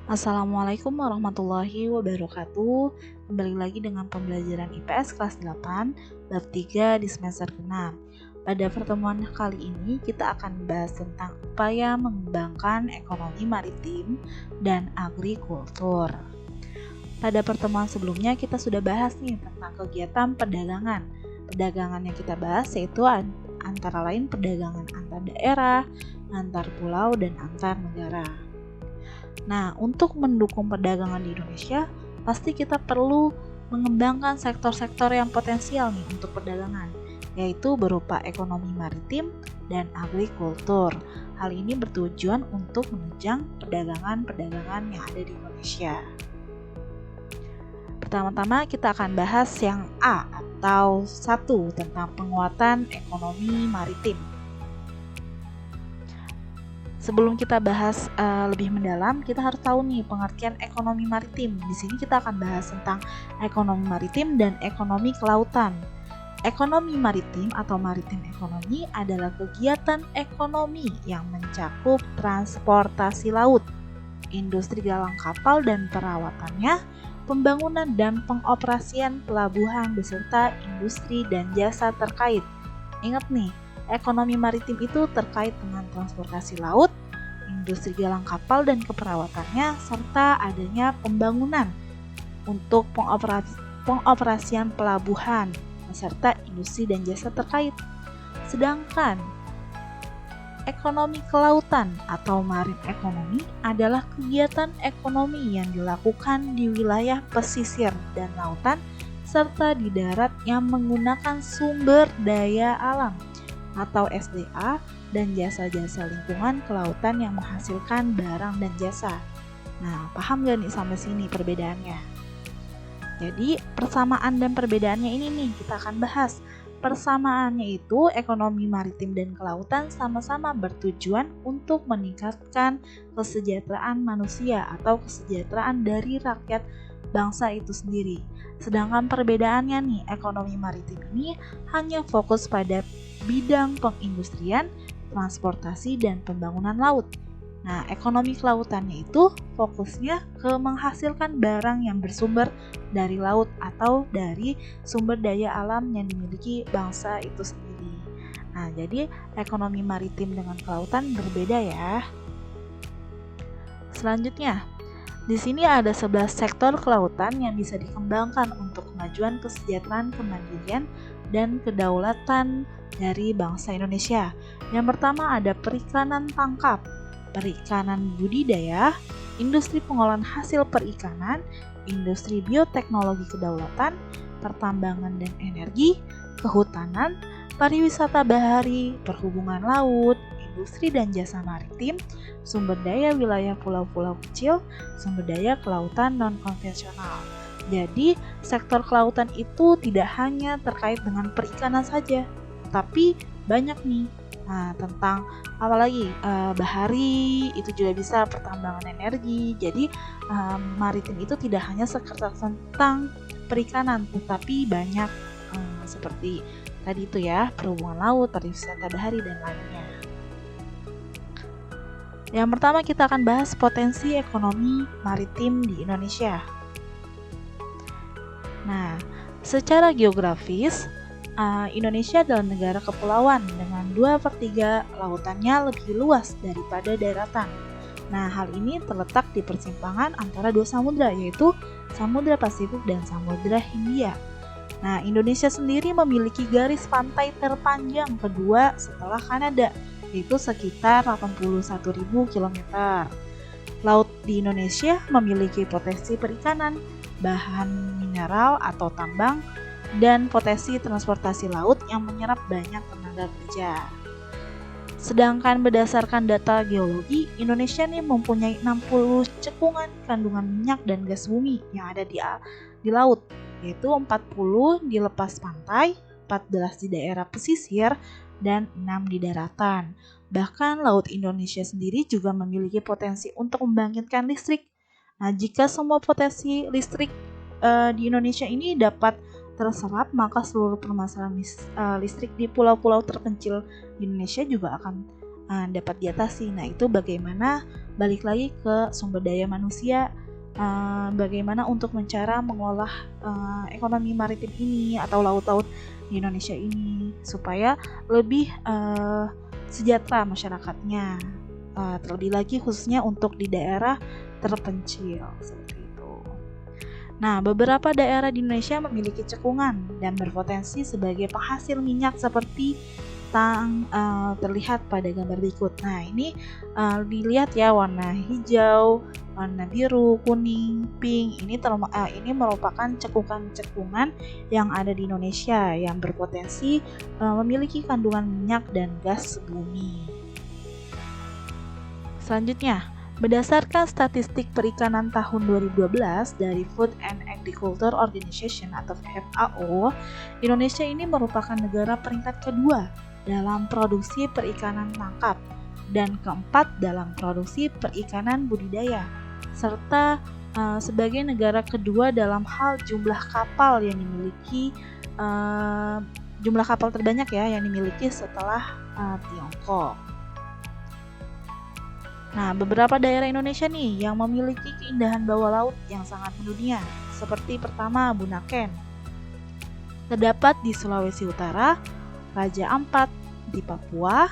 Assalamualaikum warahmatullahi wabarakatuh. Kembali lagi dengan pembelajaran IPS kelas 8, bab 3 di semester 6. Pada pertemuan kali ini kita akan membahas tentang upaya mengembangkan ekonomi maritim dan agrikultur. Pada pertemuan sebelumnya kita sudah bahas nih tentang kegiatan perdagangan. Perdagangan yang kita bahas yaitu antara lain perdagangan antar daerah, antar pulau, dan antar negara. Nah, untuk mendukung perdagangan di Indonesia, pasti kita perlu mengembangkan sektor-sektor yang potensial nih untuk perdagangan, yaitu berupa ekonomi maritim dan agrikultur. Hal ini bertujuan untuk menunjang perdagangan-perdagangan yang ada di Indonesia. Pertama-tama kita akan bahas yang A atau 1 tentang penguatan ekonomi maritim. Sebelum kita bahas lebih mendalam, kita harus tahu nih pengertian ekonomi maritim. Di sini kita akan bahas tentang ekonomi maritim dan ekonomi kelautan. Ekonomi maritim atau maritim ekonomi adalah kegiatan ekonomi yang mencakup transportasi laut, industri galang kapal dan perawatannya, pembangunan dan pengoperasian pelabuhan beserta industri dan jasa terkait. Ingat nih, ekonomi maritim itu terkait dengan transportasi laut, industri galang kapal dan keperawatannya, serta adanya pembangunan untuk pengoperasian pelabuhan, beserta industri dan jasa terkait. Sedangkan ekonomi kelautan atau marine ekonomi adalah kegiatan ekonomi yang dilakukan di wilayah pesisir dan lautan, serta di darat yang menggunakan sumber daya alam atau SDA dan jasa-jasa lingkungan kelautan yang menghasilkan barang dan jasa. Nah, paham gak nih sampai sini perbedaannya? Jadi, persamaan dan perbedaannya ini nih kita akan bahas. Persamaannya itu ekonomi maritim dan kelautan sama-sama bertujuan untuk meningkatkan kesejahteraan manusia atau kesejahteraan dari rakyat bangsa itu sendiri. Sedangkan perbedaannya nih, ekonomi maritim ini hanya fokus pada bidang pengindustrian, transportasi, dan pembangunan laut. Nah, ekonomi kelautannya itu fokusnya ke menghasilkan barang yang bersumber dari laut atau dari sumber daya alam yang dimiliki bangsa itu sendiri. Nah, jadi ekonomi maritim dengan kelautan berbeda ya. Selanjutnya, di sini ada 11 sektor kelautan yang bisa dikembangkan untuk kemajuan kesejahteraan, kemandirian, dan kedaulatan dari bangsa Indonesia. Yang pertama ada perikanan tangkap, perikanan budidaya, industri pengolahan hasil perikanan, industri bioteknologi kedaulatan, pertambangan dan energi, kehutanan, pariwisata bahari, perhubungan laut, industri dan jasa maritim, sumber daya wilayah pulau-pulau kecil, sumber daya kelautan non-konvensional. Jadi, sektor kelautan itu tidak hanya terkait dengan perikanan saja, tapi banyak nih. Nah, tentang apalagi bahari itu juga bisa, pertambangan energi. Jadi, maritim itu tidak hanya sekedar tentang perikanan, tetapi banyak seperti tadi itu ya, perhubungan laut, pariwisata bahari dan lainnya. Yang pertama kita akan bahas potensi ekonomi maritim di Indonesia. Nah, secara geografis, Indonesia adalah negara kepulauan dengan 2/3 lautannya lebih luas daripada daratan. Nah, hal ini terletak di persimpangan antara dua samudra, yaitu Samudra Pasifik dan Samudra Hindia. Nah, Indonesia sendiri memiliki garis pantai terpanjang kedua setelah Kanada, yaitu sekitar 81.000 km. Laut di Indonesia memiliki potensi perikanan, bahan mineral atau tambang, dan potensi transportasi laut yang menyerap banyak tenaga kerja. Sedangkan berdasarkan data geologi, Indonesia nih mempunyai 60 cekungan kandungan minyak dan gas bumi yang ada di laut, yaitu 40 di lepas pantai, 14 di daerah pesisir, dan 6 di daratan. Bahkan Laut Indonesia sendiri juga memiliki potensi untuk membangkitkan listrik. Nah, jika semua potensi listrik di Indonesia ini dapat terserap, maka seluruh permasalahan listrik di pulau-pulau terpencil di Indonesia juga akan dapat diatasi. Nah, itu bagaimana balik lagi ke sumber daya manusia, bagaimana untuk mengolah ekonomi maritim ini atau laut-laut di Indonesia ini supaya lebih sejahtera masyarakatnya, terlebih lagi khususnya untuk di daerah terpencil seperti itu. Nah, beberapa daerah di Indonesia memiliki cekungan dan berpotensi sebagai penghasil minyak seperti terlihat pada gambar berikut. Nah, ini dilihat ya, warna hijau, warna biru, kuning, pink. Ini merupakan cekungan-cekungan yang ada di Indonesia yang berpotensi memiliki kandungan minyak dan gas bumi. Selanjutnya, berdasarkan statistik perikanan tahun 2012 dari Food and Agriculture Organization atau FAO, Indonesia ini merupakan negara peringkat kedua dalam produksi perikanan tangkap dan keempat dalam produksi perikanan budidaya, serta sebagai negara kedua dalam hal jumlah kapal yang dimiliki, jumlah kapal terbanyak ya yang dimiliki setelah Tiongkok. Nah, beberapa daerah Indonesia nih yang memiliki keindahan bawah laut yang sangat mendunia, seperti pertama Bunaken, terdapat di Sulawesi Utara, Raja Ampat di Papua,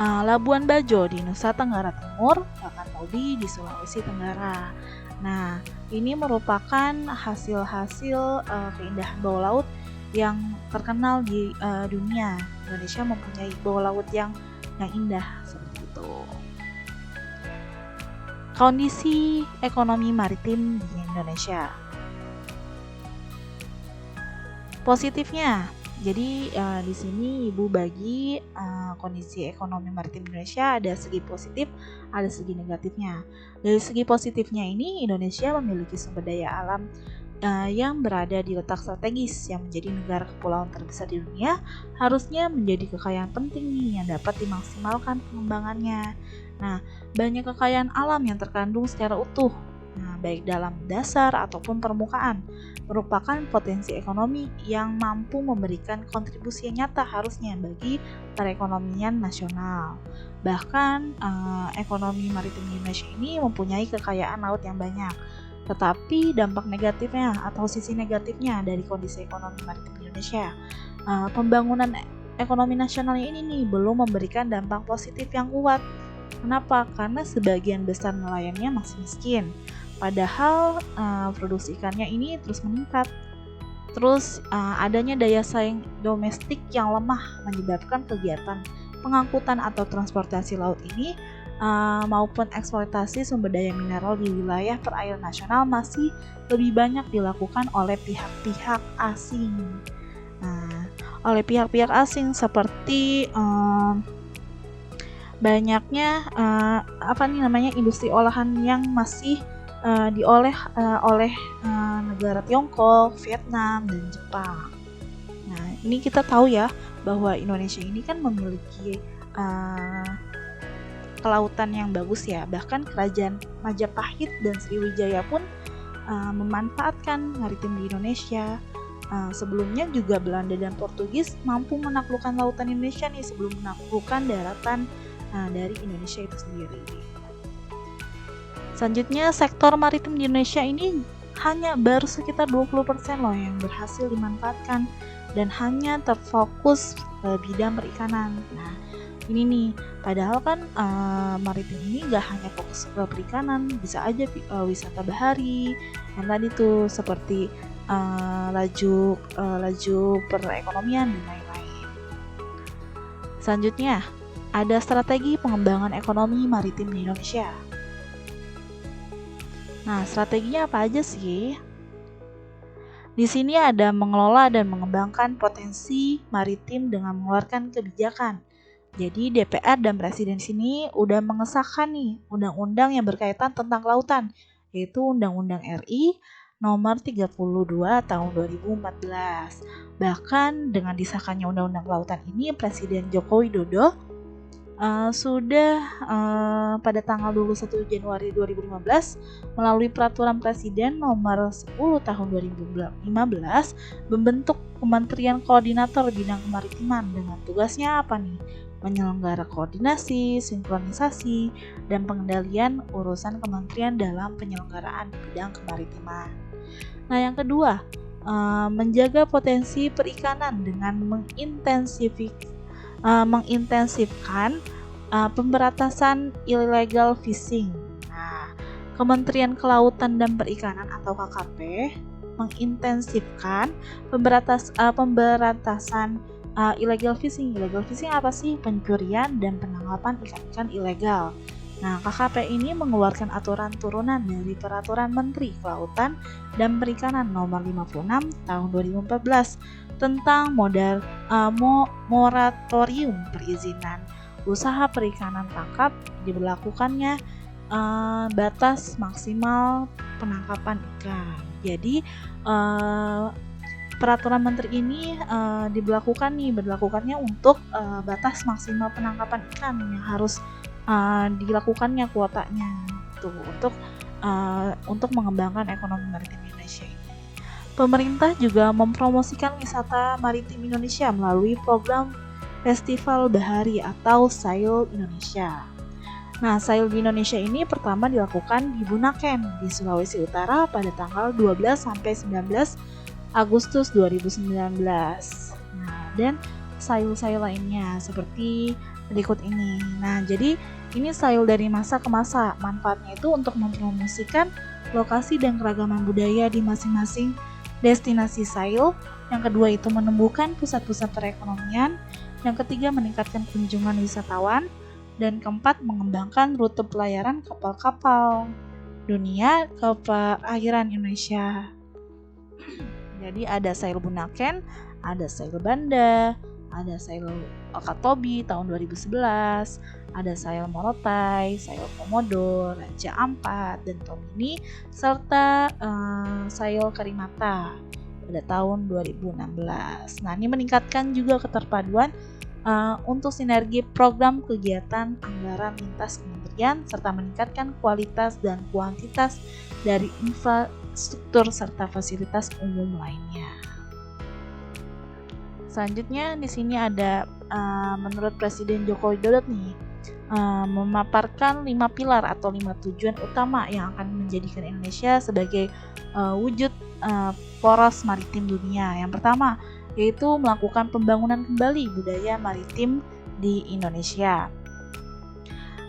Labuan Bajo di Nusa Tenggara Timur, Wakatobi di Sulawesi Tenggara. Nah, ini merupakan hasil-hasil keindahan bawah laut yang terkenal di dunia. Indonesia mempunyai bawah laut yang indah seperti itu. Kondisi ekonomi maritim di Indonesia. Positifnya, jadi di sini Ibu bagi kondisi ekonomi maritim Indonesia ada segi positif, ada segi negatifnya. Dari segi positifnya ini, Indonesia memiliki sumber daya alam yang berada di letak strategis yang menjadi negara kepulauan terbesar di dunia, harusnya menjadi kekayaan penting nih yang dapat dimaksimalkan pengembangannya. Nah, banyak kekayaan alam yang terkandung secara utuh, baik dalam dasar ataupun permukaan, merupakan potensi ekonomi yang mampu memberikan kontribusi yang nyata harusnya bagi perekonomian nasional. Bahkan ekonomi maritim Indonesia ini mempunyai kekayaan laut yang banyak. Tetapi dampak negatifnya atau sisi negatifnya dari kondisi ekonomi maritim Indonesia, pembangunan ekonomi nasionalnya ini nih belum memberikan dampak positif yang kuat. Kenapa? Karena sebagian besar nelayannya masih miskin, padahal produksi ikannya ini terus meningkat. Terus adanya daya saing domestik yang lemah menyebabkan kegiatan pengangkutan atau transportasi laut ini maupun eksploitasi sumber daya mineral di wilayah perairan nasional masih lebih banyak dilakukan oleh pihak-pihak asing. Nah, oleh pihak-pihak asing seperti banyaknya industri olahan yang masih diolah oleh negara Tiongkok, Vietnam, dan Jepang. Nah, ini kita tahu ya bahwa Indonesia ini kan memiliki kelautan yang bagus ya. Bahkan kerajaan Majapahit dan Sriwijaya pun memanfaatkan maritim di Indonesia. Sebelumnya juga Belanda dan Portugis mampu menaklukkan lautan Indonesia nih sebelum menaklukkan daratan dari Indonesia itu sendiri. Selanjutnya, sektor maritim di Indonesia ini hanya baru sekitar 20% loh yang berhasil dimanfaatkan dan hanya terfokus bidang perikanan. Nah, ini nih, padahal kan maritim ini gak hanya fokus ke perikanan, bisa aja wisata bahari, yang tadi tuh seperti laju perekonomian dan lain-lain. Selanjutnya, ada strategi pengembangan ekonomi maritim di Indonesia. Nah, strateginya apa aja sih? Di sini ada mengelola dan mengembangkan potensi maritim dengan mengeluarkan kebijakan. Jadi DPR dan Presiden sini udah mengesahkan nih undang-undang yang berkaitan tentang kelautan, yaitu Undang-Undang RI Nomor 32 Tahun 2014. Bahkan dengan disahkannya Undang-Undang Kelautan ini, Presiden Joko Widodo sudah pada tanggal 21 Januari 2015 melalui Peraturan Presiden Nomor 10 Tahun 2015 membentuk Kementerian Koordinator Bidang Kemaritiman dengan tugasnya apa nih? menyelenggara koordinasi, sinkronisasi, dan pengendalian urusan kementerian dalam penyelenggaraan bidang kemaritiman. Nah, yang kedua, menjaga potensi perikanan dengan mengintensifkan pemberantasan illegal fishing. Nah, Kementerian Kelautan dan Perikanan atau KKP mengintensifkan pemberantasan illegal fishing. Illegal fishing apa sih? Pencurian dan penangkapan ikan-ikan ilegal. Nah, KKP ini mengeluarkan aturan turunan dari Peraturan Menteri Kelautan dan Perikanan Nomor 56 Tahun 2014 tentang moratorium perizinan usaha perikanan tangkap. Diberlakukannya batas maksimal penangkapan ikan. Jadi Peraturan Menteri ini diberlakukannya untuk batas maksimal penangkapan ikan yang harus dilakukannya kuotanya tuh untuk mengembangkan ekonomi maritim Indonesia ini. Pemerintah juga mempromosikan wisata maritim Indonesia melalui program Festival Bahari atau Sail Indonesia. Nah, Sail di Indonesia ini pertama dilakukan di Bunaken di Sulawesi Utara pada tanggal 12 sampai 19 Agustus 2019. Nah, dan sail-sail lainnya seperti berikut ini. Nah, jadi ini sail dari masa ke masa. Manfaatnya itu untuk mempromosikan lokasi dan keragaman budaya di masing-masing destinasi sail. Yang kedua itu menumbuhkan pusat-pusat perekonomian. Yang ketiga meningkatkan kunjungan wisatawan. Dan keempat mengembangkan rute pelayaran kapal-kapal dunia ke perairan Indonesia. Jadi ada sail Bunaken, ada sail Banda, ada sail Wakatobi tahun 2011, ada sail Morotai, sail Komodo, Raja Ampat, dan Tomini, serta sail Karimata pada tahun 2016. Nah, ini meningkatkan juga keterpaduan untuk sinergi program kegiatan anggaran lintas kementerian serta meningkatkan kualitas dan kuantitas dari infrastruktur serta fasilitas umum lainnya. Selanjutnya di sini ada menurut Presiden Joko Widodo nih memaparkan 5 pilar atau 5 tujuan utama yang akan menjadikan Indonesia sebagai wujud poros maritim dunia. Yang pertama yaitu melakukan pembangunan kembali budaya maritim di Indonesia.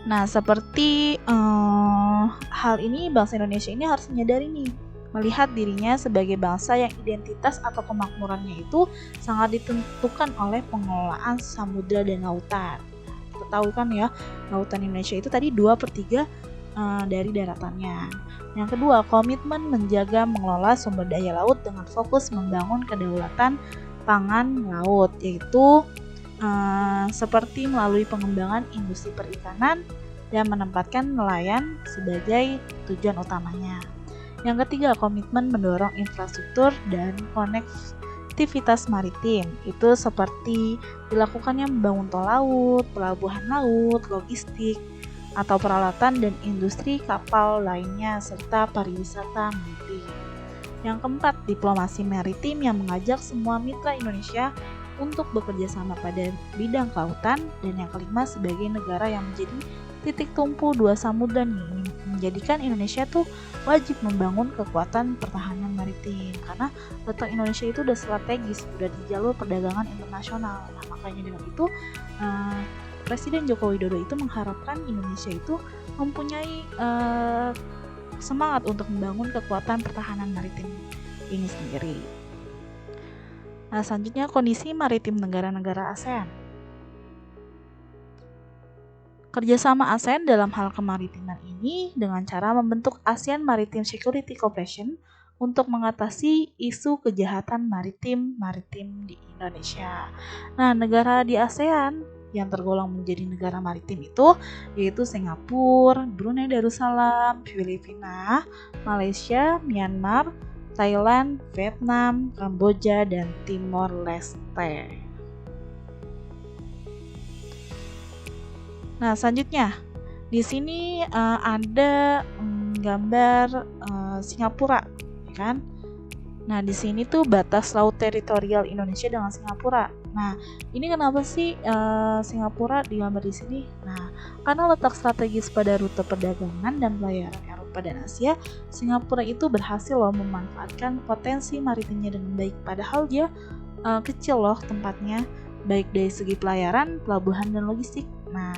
Nah, seperti hal ini bangsa Indonesia ini harus menyadari nih, melihat dirinya sebagai bangsa yang identitas atau kemakmurannya itu sangat ditentukan oleh pengelolaan samudra dan lautan. Kita tahu kan ya, lautan Indonesia itu tadi 2/3 dari daratannya. Yang kedua, komitmen menjaga mengelola sumber daya laut dengan fokus membangun kedaulatan pangan laut, yaitu seperti melalui pengembangan industri perikanan dan menempatkan nelayan sebagai tujuan utamanya. Yang ketiga, komitmen mendorong infrastruktur dan konektivitas maritim, itu seperti dilakukannya membangun tol laut, pelabuhan laut, logistik, atau peralatan dan industri kapal lainnya, serta pariwisata maritim. Yang keempat, diplomasi maritim yang mengajak semua mitra Indonesia untuk bekerja sama pada bidang kelautan. Dan yang kelima, sebagai negara yang menjadi titik tumpu dua samudra nih, menjadikan Indonesia tuh wajib membangun kekuatan pertahanan maritim karena letak Indonesia itu udah strategis, udah di jalur perdagangan internasional. Nah, makanya dengan itu Presiden Joko Widodo itu mengharapkan Indonesia itu mempunyai semangat untuk membangun kekuatan pertahanan maritim ini sendiri. Nah, selanjutnya kondisi maritim negara-negara ASEAN. Kerjasama ASEAN dalam hal kemaritiman ini dengan cara membentuk ASEAN Maritime Security Cooperation untuk mengatasi isu kejahatan maritim di Indonesia. Nah, negara di ASEAN yang tergolong menjadi negara maritim itu yaitu Singapura, Brunei Darussalam, Filipina, Malaysia, Myanmar, Thailand, Vietnam, Kamboja, dan Timor Leste. Nah, selanjutnya di sini ada gambar Singapura, kan? Nah, di sini tuh batas laut teritorial Indonesia dengan Singapura. Nah, ini kenapa sih Singapura digambar di sini? Nah, karena letak strategis pada rute perdagangan dan pelayaran Eropa dan Asia, Singapura itu berhasil loh memanfaatkan potensi maritimnya dengan baik. Padahal dia kecil loh tempatnya, baik dari segi pelayaran, pelabuhan, dan logistik. Nah,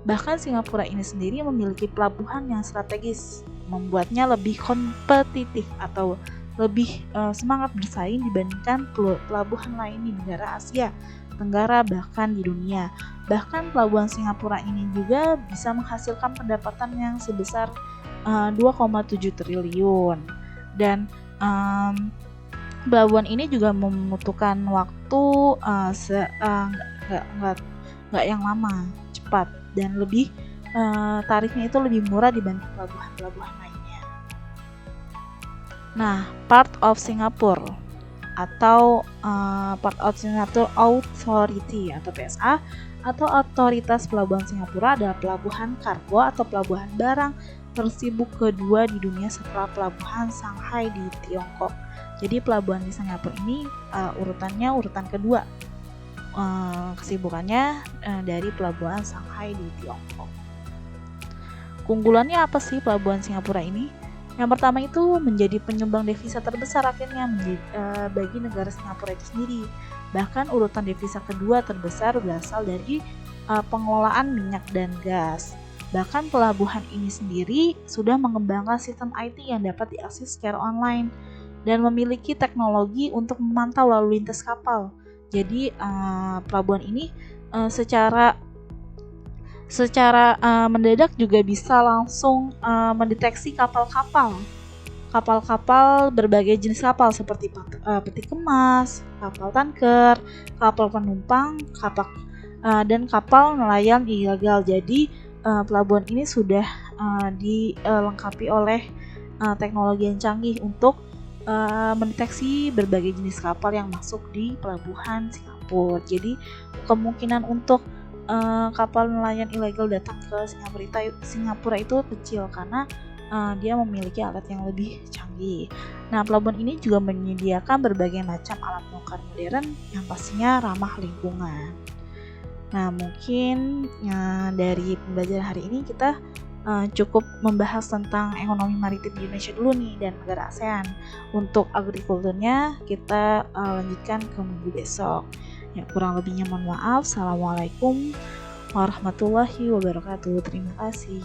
bahkan Singapura ini sendiri memiliki pelabuhan yang strategis, membuatnya lebih kompetitif atau lebih semangat bersaing dibandingkan pelabuhan lain di negara Asia Tenggara bahkan di dunia. Bahkan pelabuhan Singapura ini juga bisa menghasilkan pendapatan yang sebesar 2,7 triliun. Dan pelabuhan ini juga membutuhkan waktu nggak yang lama, cepat, dan lebih tarifnya itu lebih murah dibanding pelabuhan-pelabuhan lainnya. Nah, Port of Singapore atau Port of Singapore Authority atau PSA atau Otoritas Pelabuhan Singapura adalah pelabuhan kargo atau pelabuhan barang tersibuk kedua di dunia setelah pelabuhan Shanghai di Tiongkok. Jadi pelabuhan di Singapura ini urutan kedua kesibukannya dari pelabuhan Shanghai di Tiongkok. Keunggulannya apa sih pelabuhan Singapura ini? Yang pertama itu menjadi penyumbang devisa terbesar akhirnya bagi negara Singapura itu sendiri. Bahkan urutan devisa kedua terbesar berasal dari pengelolaan minyak dan gas. Bahkan pelabuhan ini sendiri sudah mengembangkan sistem IT yang dapat diakses secara online dan memiliki teknologi untuk memantau lalu lintas kapal. Jadi pelabuhan ini secara mendadak juga bisa langsung mendeteksi kapal-kapal berbagai jenis kapal seperti peti kemas, kapal tanker, kapal penumpang, dan kapal nelayan ilegal. Jadi pelabuhan ini sudah dilengkapi oleh teknologi yang canggih untuk mendeteksi berbagai jenis kapal yang masuk di pelabuhan Singapura. Jadi kemungkinan untuk kapal nelayan ilegal datang ke Singapura itu kecil karena dia memiliki alat yang lebih canggih. Nah, pelabuhan ini juga menyediakan berbagai macam alat bongkar modern yang pastinya ramah lingkungan. Nah, mungkin dari pembelajaran hari ini kita cukup membahas tentang ekonomi maritim di Indonesia dulu nih dan negara ASEAN. Untuk agrikulturnya kita lanjutkan ke minggu besok. Ya, kurang lebihnya mohon maaf. Assalamualaikum warahmatullahi wabarakatuh. Terima kasih.